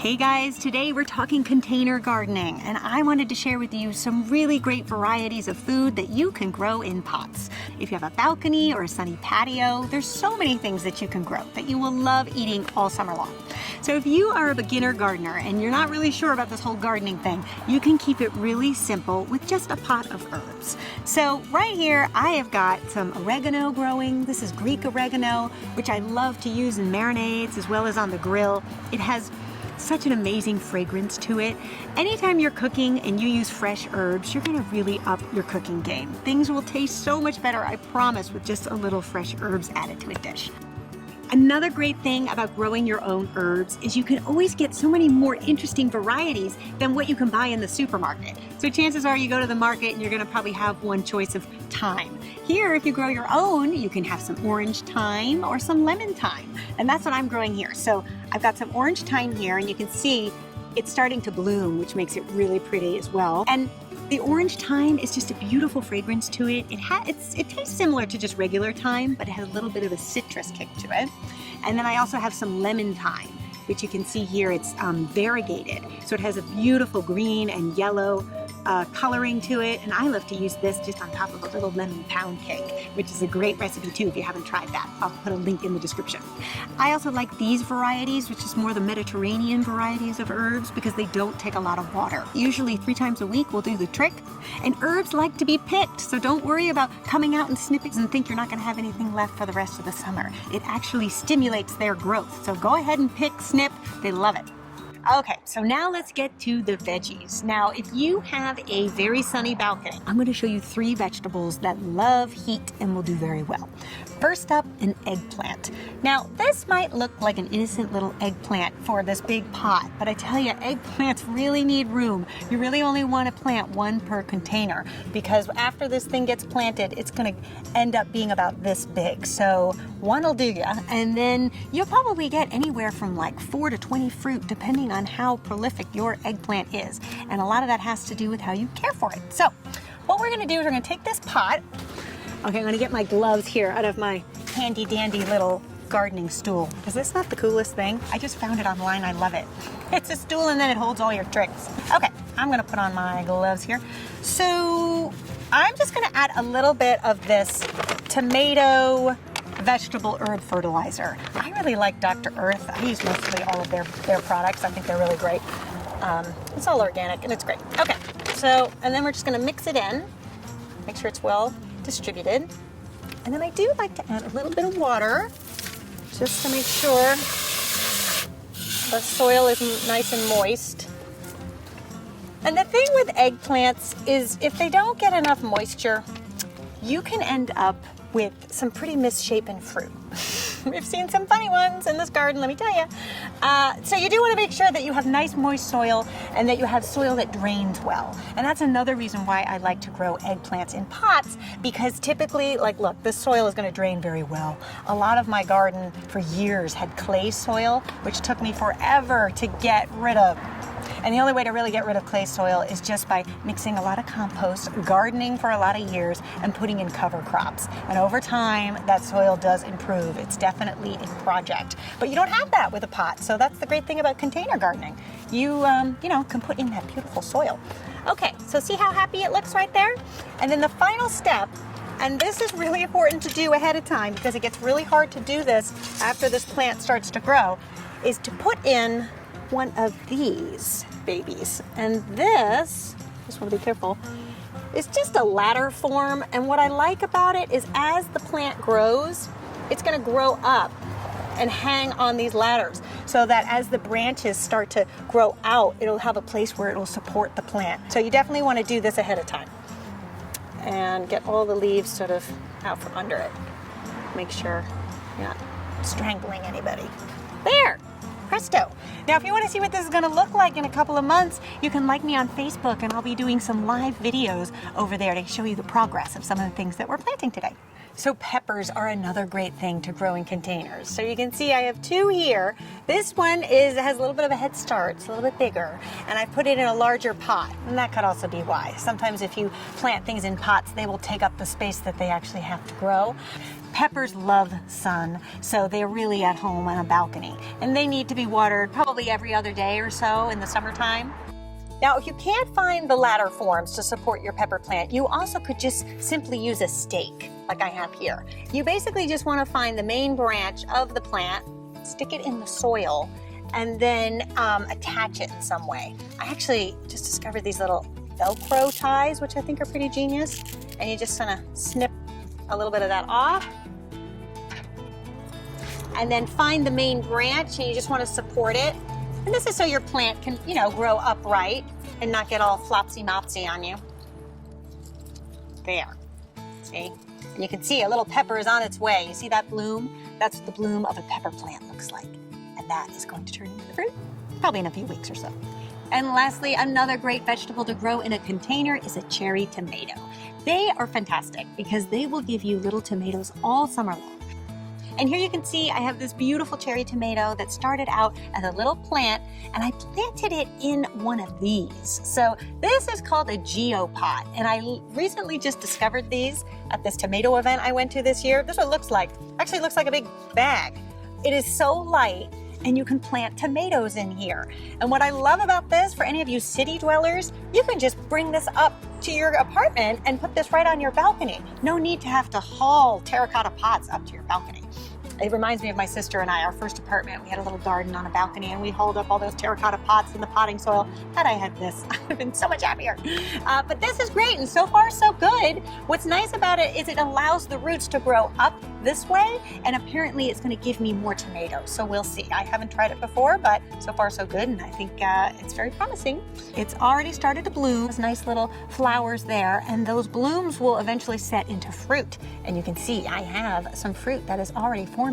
Hey guys, today we're talking container gardening, and I wanted to share with you some really great varieties of food that you can grow in pots. If you have a balcony or a sunny patio, there's so many things that you can grow that you will love eating all summer long. So if you are a beginner gardener and you're not really sure about this whole gardening thing, you can keep it really simple with just a pot of herbs. So right here I have got some oregano growing. This is Greek oregano, which I love to use in marinades as well as on the grill. It has such an amazing fragrance to it. Anytime you're cooking and you use fresh herbs, you're gonna really up your cooking game. Things will taste so much better, I promise, with just a little fresh herbs added to a dish. Another great thing about growing your own herbs is you can always get so many more interesting varieties than what you can buy in the supermarket. So chances are you go to the market and you're gonna probably have one choice of thyme. Here, if you grow your own, you can have some orange thyme or some lemon thyme. And that's what I'm growing here. So I've got some orange thyme here, and you can see it's starting to bloom, which makes it really pretty as well. And the orange thyme is just a beautiful fragrance to it. It tastes similar to just regular thyme, but it has a little bit of a citrus kick to it. And then I also have some lemon thyme, which you can see here. It's variegated, so it has a beautiful green and yellow coloring to it, and I love to use this just on top of a little lemon pound cake, which is a great recipe too if you haven't tried that. I'll put a link in the description. I also like these varieties, which is more the Mediterranean varieties of herbs, because they don't take a lot of water. Usually 3 times a week will do the trick, and herbs like to be picked, so don't worry about coming out and snipping and think you're not going to have anything left for the rest of the summer. It actually stimulates their growth, so go ahead and pick, snip, they love it. Okay, so now let's get to the veggies. Now, if you have a very sunny balcony, I'm going to show you 3 vegetables that love heat and will do very well. First up, an eggplant. Now, this might look like an innocent little eggplant for this big pot, but I tell you, eggplants really need room. You really only want to plant 1 per container, because after this thing gets planted, it's going to end up being about this big. So 1 will do ya, and then you'll probably get anywhere from like 4 to 20 fruit, depending on how prolific your eggplant is. And a lot of that has to do with how you care for it. So what we're going to do is we're going to take this pot. Okay, I'm going to get my gloves here out of my handy dandy little gardening stool. Is this not the coolest thing? I just found it online. I love it. It's a stool and then it holds all your tricks. Okay, I'm going to put on my gloves here. So I'm just going to add a little bit of this tomato vegetable herb fertilizer. I really like Dr. Earth. I use mostly all of their products. I think they're really great. It's all organic and it's great. Okay, so, and then we're just going to mix it in. Make sure it's well distributed. And then I do like to add a little bit of water just to make sure the soil is nice and moist. And the thing with eggplants is if they don't get enough moisture, you can end up with some pretty misshapen fruit. We've seen some funny ones in this garden, let me tell you. So you do want to make sure that you have nice moist soil and that you have soil that drains well. And that's another reason why I like to grow eggplants in pots, because typically, like, look, this soil is going to drain very well. A lot of my garden for years had clay soil, which took me forever to get rid of. And the only way to really get rid of clay soil is just by mixing a lot of compost, gardening for a lot of years, and putting in cover crops. And over time, that soil does improve. It's definitely a project. But you don't have that with a pot, so that's the great thing about container gardening. You can put in that beautiful soil. Okay, so see how happy it looks right there? And then the final step, and this is really important to do ahead of time because it gets really hard to do this after this plant starts to grow, is to put in one of these babies. And this, just want to be careful, it's just a ladder form. And what I like about it is as the plant grows, it's going to grow up and hang on these ladders so that as the branches start to grow out, it'll have a place where it'll support the plant. So you definitely want to do this ahead of time and get all the leaves sort of out from under it. Make sure you're not strangling anybody. There! Presto. Now, if you want to see what this is going to look like in a couple of months, you can like me on Facebook, and I'll be doing some live videos over there to show you the progress of some of the things that we're planting today. So peppers are another great thing to grow in containers. So you can see I have two here. This one has a little bit of a head start, it's a little bit bigger, and I put it in a larger pot, and that could also be why. Sometimes if you plant things in pots, they will take up the space that they actually have to grow. Peppers love sun, so they're really at home on a balcony, and they need to be watered probably every other day or so in the summertime. Now, if you can't find the ladder forms to support your pepper plant, you also could just simply use a stake, like I have here. You basically just want to find the main branch of the plant, stick it in the soil, and then attach it in some way. I actually just discovered these little Velcro ties, which I think are pretty genius. And you just kind of snip a little bit of that off. And then find the main branch, and you just want to support it. And this is so your plant can, grow upright and not get all flopsy-mopsy on you. There, see? And you can see a little pepper is on its way. You see that bloom? That's what the bloom of a pepper plant looks like. And that is going to turn into fruit, probably in a few weeks or so. And lastly, another great vegetable to grow in a container is a cherry tomato. They are fantastic because they will give you little tomatoes all summer long. And here you can see I have this beautiful cherry tomato that started out as a little plant, and I planted it in one of these. So this is called a geopot, and I recently just discovered these at this tomato event I went to this year. This is what it looks like. Actually, it looks like a big bag. It is so light, and you can plant tomatoes in here. And what I love about this, for any of you city dwellers, you can just bring this up to your apartment and put this right on your balcony. No need to have to haul terracotta pots up to your balcony. It reminds me of my sister and I, our first apartment. We had a little garden on a balcony, and we hauled up all those terracotta pots in the potting soil. Had I had this, I would have been so much happier. But this is great, and so far so good. What's nice about it is it allows the roots to grow up this way, and apparently it's going to give me more tomatoes. So we'll see. I haven't tried it before, but so far so good, and I think it's very promising. It's already started to bloom. There's nice little flowers there, and those blooms will eventually set into fruit. And you can see I have some fruit that is already forming.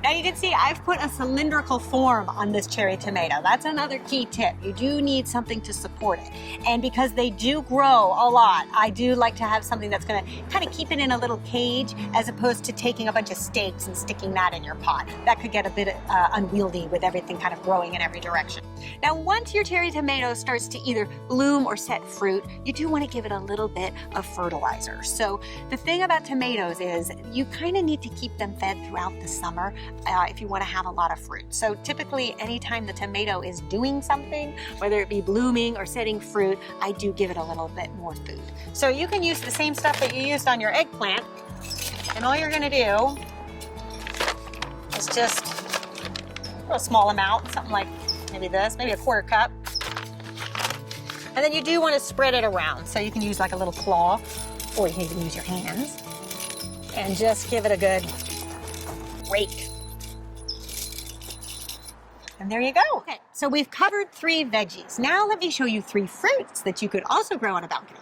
Now you can see I've put a cylindrical form on this cherry tomato. That's another key tip. You do need something to support it. And because they do grow a lot, I do like to have something that's going to kind of keep it in a little cage, as opposed to taking a bunch of stakes and sticking that in your pot. That could get a bit unwieldy with everything kind of growing in every direction. Now once your cherry tomato starts to either bloom or set fruit, you do want to give it a little bit of fertilizer. So the thing about tomatoes is you kind of need to keep them fed throughout the summer if you want to have a lot of fruit. So typically anytime the tomato is doing something, whether it be blooming or setting fruit, I do give it a little bit more food. So you can use the same stuff that you used on your eggplant, and all you're going to do is just a small amount, something like maybe this, maybe a quarter cup. And then you do want to spread it around. So you can use like a little claw, or you can even use your hands, and just give it a good rake. And there you go. Okay, so we've covered 3 veggies. Now let me show you 3 fruits that you could also grow on a balcony.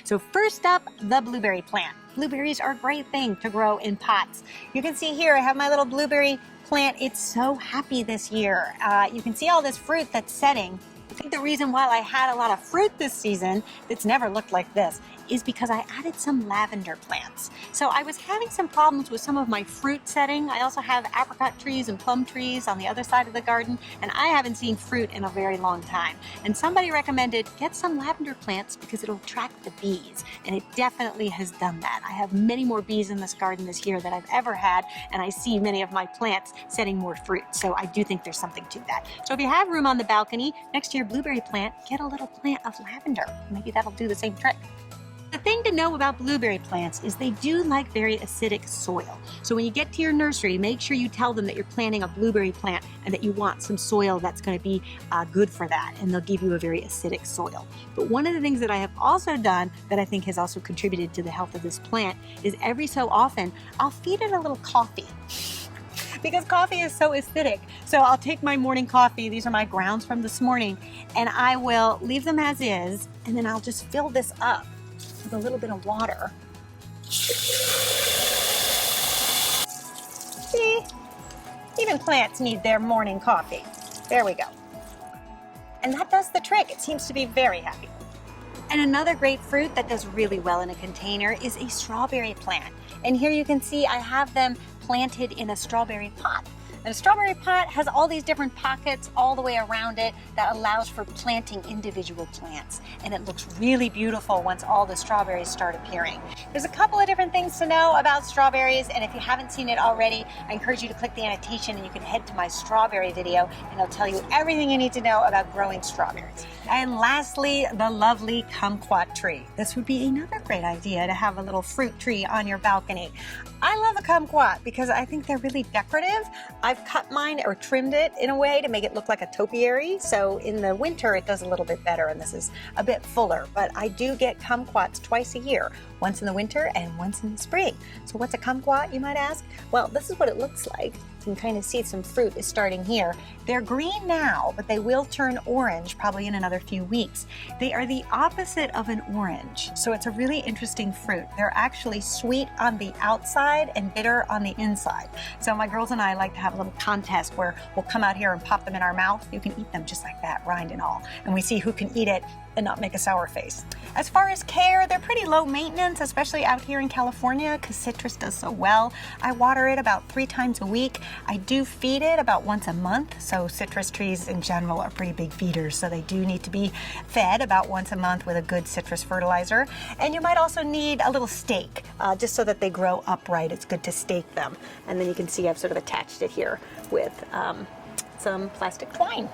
So first up, the blueberry plant. Blueberries are a great thing to grow in pots. You can see here I have my little blueberry plant. It's so happy this year. You can see all this fruit that's setting. I think the reason why I had a lot of fruit this season, it's never looked like this, is because I added some lavender plants. So I was having some problems with some of my fruit setting. I also have apricot trees and plum trees on the other side of the garden, and I haven't seen fruit in a very long time. And somebody recommended get some lavender plants because it'll attract the bees, and it definitely has done that. I have many more bees in this garden this year than I've ever had, and I see many of my plants setting more fruit. So I do think there's something to that. So if you have room on the balcony, next to your blueberry plant, get a little plant of lavender. Maybe that'll do the same trick. The thing to know about blueberry plants is they do like very acidic soil. So when you get to your nursery, make sure you tell them that you're planting a blueberry plant and that you want some soil that's going to be good for that, and they'll give you a very acidic soil. But one of the things that I have also done that I think has also contributed to the health of this plant is every so often I'll feed it a little coffee. Because coffee is so acidic. So I'll take my morning coffee, these are my grounds from this morning, and I will leave them as is, and then I'll just fill this up with a little bit of water. See? Even plants need their morning coffee. There we go. And that does the trick. It seems to be very happy. And another great fruit that does really well in a container is a strawberry plant. And here you can see I have them planted in a strawberry pot. And a strawberry pot has all these different pockets all the way around it that allows for planting individual plants. And it looks really beautiful once all the strawberries start appearing. There's a couple of different things to know about strawberries, and if you haven't seen it already, I encourage you to click the annotation and you can head to my strawberry video and it'll tell you everything you need to know about growing strawberries. And lastly, the lovely kumquat tree. This would be another great idea to have a little fruit tree on your balcony. I love a kumquat because I think they're really decorative. I've cut mine or trimmed it in a way to make it look like a topiary. So in the winter, it does a little bit better and this is a bit fuller, but I do get kumquats twice a year, once in the winter and once in the spring. So what's a kumquat, you might ask? Well, this is what it looks like. You can kind of see some fruit is starting here. They're green now, but they will turn orange probably in another few weeks. They are the opposite of an orange. So it's a really interesting fruit. They're actually sweet on the outside and bitter on the inside. So my girls and I like to have a little contest where we'll come out here and pop them in our mouth. You can eat them just like that, rind and all. And we see who can eat it and not make a sour face. As far as care, they're pretty low maintenance, especially out here in California because citrus does so well. I water it about 3 times a week. I do feed it about once a month. So citrus trees in general are pretty big feeders. So they do need to be fed about once a month with a good citrus fertilizer. And you might also need a little stake just so that they grow upright. It's good to stake them. And then you can see I've sort of attached it here with some plastic twine.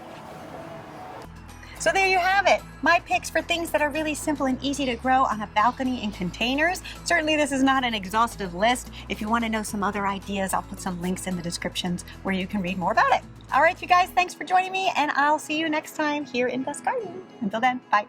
So there you have it, my picks for things that are really simple and easy to grow on a balcony in containers. Certainly this is not an exhaustive list. If you want to know some other ideas, I'll put some links in the descriptions where you can read more about it. All right, you guys, thanks for joining me, and I'll see you next time here in Beth's Garden. Until then, bye.